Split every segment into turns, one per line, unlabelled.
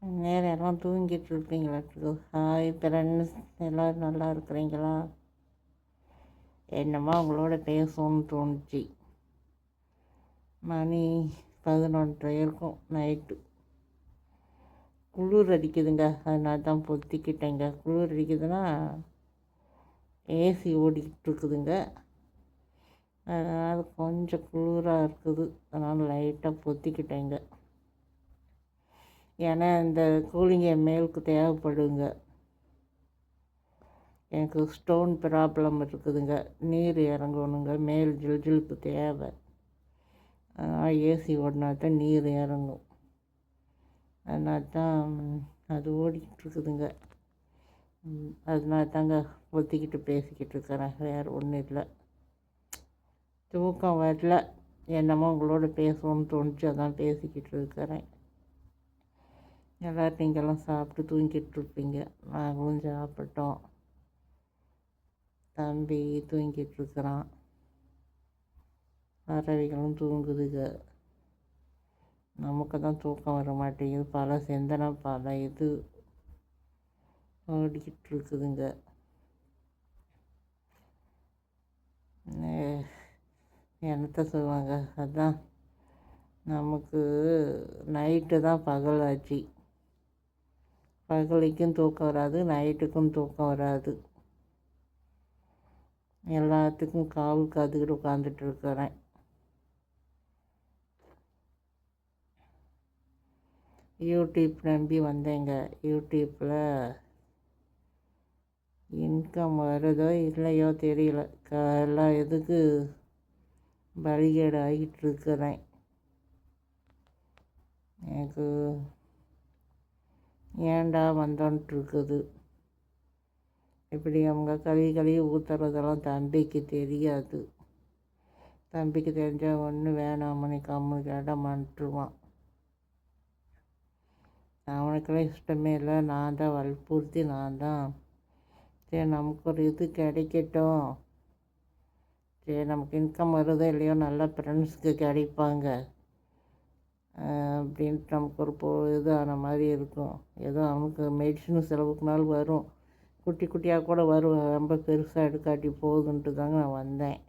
நேரம் எல்லாம் தூங்கிட்டு இருப்பீங்களாட்டுருக்கு. ஹாய் ஃப்ரெண்ட்ஸ், எல்லோரும் நல்லா இருக்கிறீங்களா? என்னமோ அவங்களோட பேசணும்னு தோணுச்சு. மணி 11:30 இருக்கும் நைட்டு. குளிர் அடிக்குதுங்க, அதனால தான் பொத்திக்கிட்டேங்க. குளிர் அடிக்குதுன்னா ஏசி ஓடிக்கிட்டு இருக்குதுங்க, அதனால் கொஞ்சம் குளிராக இருக்குது. அதனால் லைட்டாக பொத்திக்கிட்டேங்க. ஏன்னா இந்த கூலிங் என் மேலுக்கு தேவைப்படுங்க. எனக்கு ஸ்டோன் ப்ராப்ளம் இருக்குதுங்க, நீர் இறங்கணுங்க, மேல் ஜில்ஜிலுப்பு தேவை. அதனால் ஏசி ஓடினா தான் நீர் இறங்கும். அதனால தான் அது ஓடிக்கிட்டு இருக்குதுங்க. அதனால தாங்க ஒத்திக்கிட்டு பேசிக்கிட்டு இருக்கிறேன், வேறு ஒன்றும் இல்லை. தூக்கம் வரல, என்னமோ உங்களோட பேசணும்னு தோணுச்சு, அதான் பேசிக்கிட்டு இருக்கிறேன். எல்லோரும் நீங்கள்லாம் சாப்பிட்டு தூங்கிட்டு இருப்பீங்க. நாங்களும் சாப்பிட்டோம். தம்பி தூங்கிட்டுருக்கிறான், பறவைகளும் தூங்குதுங்க. நமக்கு தான் தூக்கம் வர மாட்டேங்குது. பல சிந்தனை, பல இது ஓடிக்கிட்டு இருக்குதுங்க. என்னத்த சொல்லுவாங்க, அதுதான் நமக்கு நைட்டு தான் பகல் ஆச்சு. பகலுக்கும் தூக்கம் வராது, நைட்டுக்கும் தூக்கம் வராது. எல்லாத்துக்கும் காவு காத்துக்கிட்டு உட்காந்துட்டு இருக்கிறேன். யூடியூப் நம்பி வந்தேங்க. யூடியூப்பில் இன்கம் வருதோ இல்லையோ தெரியல, எல்லாம் எதுக்கு பலிகேடு ஆகிட்டு இருக்கிறேன். எனக்கு ஏண்டா வந்தோன்ட்டு இருக்குது. இப்படி அவங்க கழுவி ஊற்றுறதெல்லாம் தம்பிக்கு தெரியாது. தம்பிக்கு தெரிஞ்சால் ஒன்று வேணாமனி கம்முனு கேட்டமான்ட்டுருவான். அவனுக்கெல்லாம் இஷ்டமே இல்லை, நான் தான் வற்புறுத்தி நான் தான் சரி நமக்கு ஒரு இது கிடைக்கட்டும், சரி நமக்கு இன்கம் வருதோ இல்லையோ நல்ல ஃப்ரெண்ட்ஸுக்கு கிடைப்பாங்க அப்படின்ட்டு நமக்கு ஒரு இது ஆன மாதிரி இருக்கும். ஏதோ அவனுக்கு மெடிசன் செலவுக்குனாலும் வரும், குட்டி குட்டியாக கூட வரும், ரொம்ப பெருசாக எடுக்காட்டி போகுதுன்ட்டு தாங்க நான் வந்தேன்.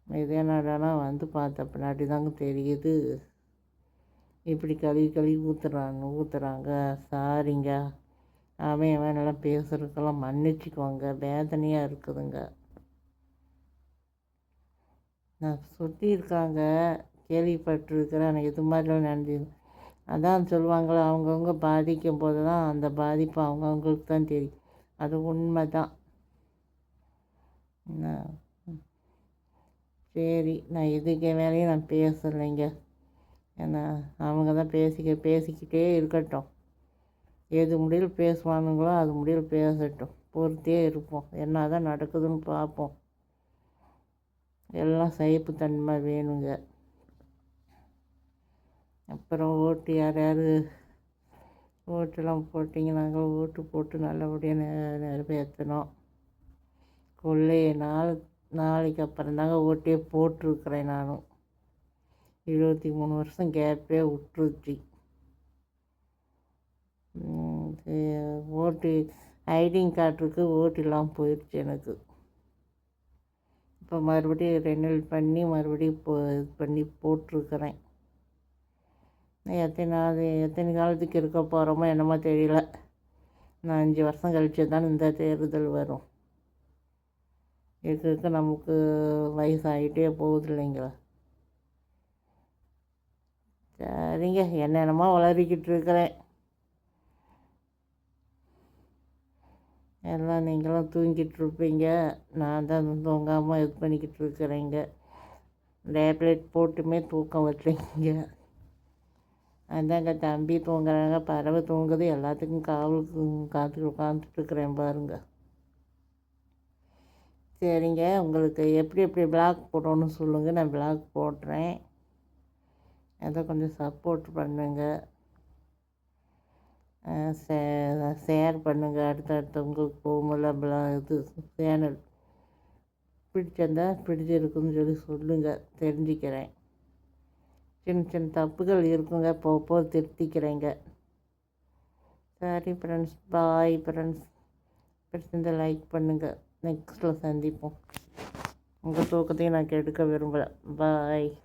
இதே நாடானா வந்து பார்த்த பின்னாடி தாங்க தெரியுது இப்படி கழுவி ஊற்றுறாங்க. சாரிங்க, அவன் நல்லா பேசுகிறதுக்கெல்லாம் மன்னிச்சிக்குவாங்க, வேதனையாக இருக்குதுங்க. நான் சுற்றி இருக்காங்க, கேள்விப்பட்டிருக்கிறேன். எனக்கு இது மாதிரிலாம் நடந்தது. அதான் சொல்லுவாங்களே, அவங்கவுங்க பாதிக்கும் போது தான் அந்த பாதிப்பு அவங்கவுங்களுக்கு தான் தெரியும். அது உண்மை தான். சரி, நான் இதுக்கு மேலேயும் நான் பேசலைங்க. ஏன்னா அவங்க தான் பேசிக்கிட்டே இருக்கட்டும். எது முடியல பேசுவானுங்களோ அது முடியல பேசட்டும், பொறுத்தே இருப்போம். என்ன தான் நடக்குதுன்னு பார்ப்போம். எல்லாம் சகிப்புத்தன்மை வேணுங்க. அப்புறம் ஓட்டு யார் ஓட்டெல்லாம் போட்டிங்கன்னாங்க, ஓட்டு போட்டு நல்லபடியாக நிறைவேற்றணும். கொள்ளையை நாளைக்கு அப்புறம் தாங்க ஓட்டே போட்டிருக்கிறேன். நானும் 23 வருஷம் கேப்பே விட்டுருச்சு. ஓட்டு ஐடிங் கார்டுக்கு ஓட்டு இல்லாமல் போயிடுச்சு எனக்கு. இப்போ மறுபடியும் ரெனியூல் பண்ணி மறுபடியும் இது பண்ணி போட்டிருக்கிறேன். எத்தனை காலத்துக்கு இருக்க போகிறோமோ என்னமோ தெரியல. நான் 5 வருஷம் கழிச்சு தான் இந்த தேர்தல் வரும். இருக்க நமக்கு வயசாகிட்டே போகுது இல்லைங்களா. சரிங்க, என்னென்னமோ வளரிக்கிட்டு இருக்கிறேன். எல்லாம் நீங்களும் தூங்கிட்டு இருப்பீங்க, நான் தான் தூங்காமல் இது பண்ணிக்கிட்டு இருக்கிறேங்க. டேப்லெட் போட்டுமே தூக்கம் வரலைங்க. அதாங்க தம்பி தூங்குறாங்க, பறவை தூங்குது, எல்லாத்துக்கும் காவலுக்கு காத்துட்டு உட்காந்துட்ருக்குறேன் பாருங்க. சரிங்க, உங்களுக்கு எப்படி எப்படி பிளாக் போடணும்னு சொல்லுங்கள், நான் பிளாக் போடுறேன். அதை கொஞ்சம் சப்போர்ட் பண்ணுங்கள், ஷேர் பண்ணுங்கள். அடுத்தவங்களுக்கு போகும்போது இது சேனல் பிடிச்சிருக்குன்னு சொல்லி சொல்லுங்கள், தெரிஞ்சுக்கிறேன். சின்ன சின்ன தப்புகள் இருக்குங்க, போக திருத்திக்கிறேங்க. சரி ஃப்ரெண்ட்ஸ், பாய் ஃப்ரெண்ட்ஸ். பிடிச்சிருந்தா லைக் பண்ணுங்கள். நெக்ஸ்ட்டில் சந்திப்போம். உங்கள் தூக்கத்தையும் நான் கெடுக்க விரும்பலை. பாய்.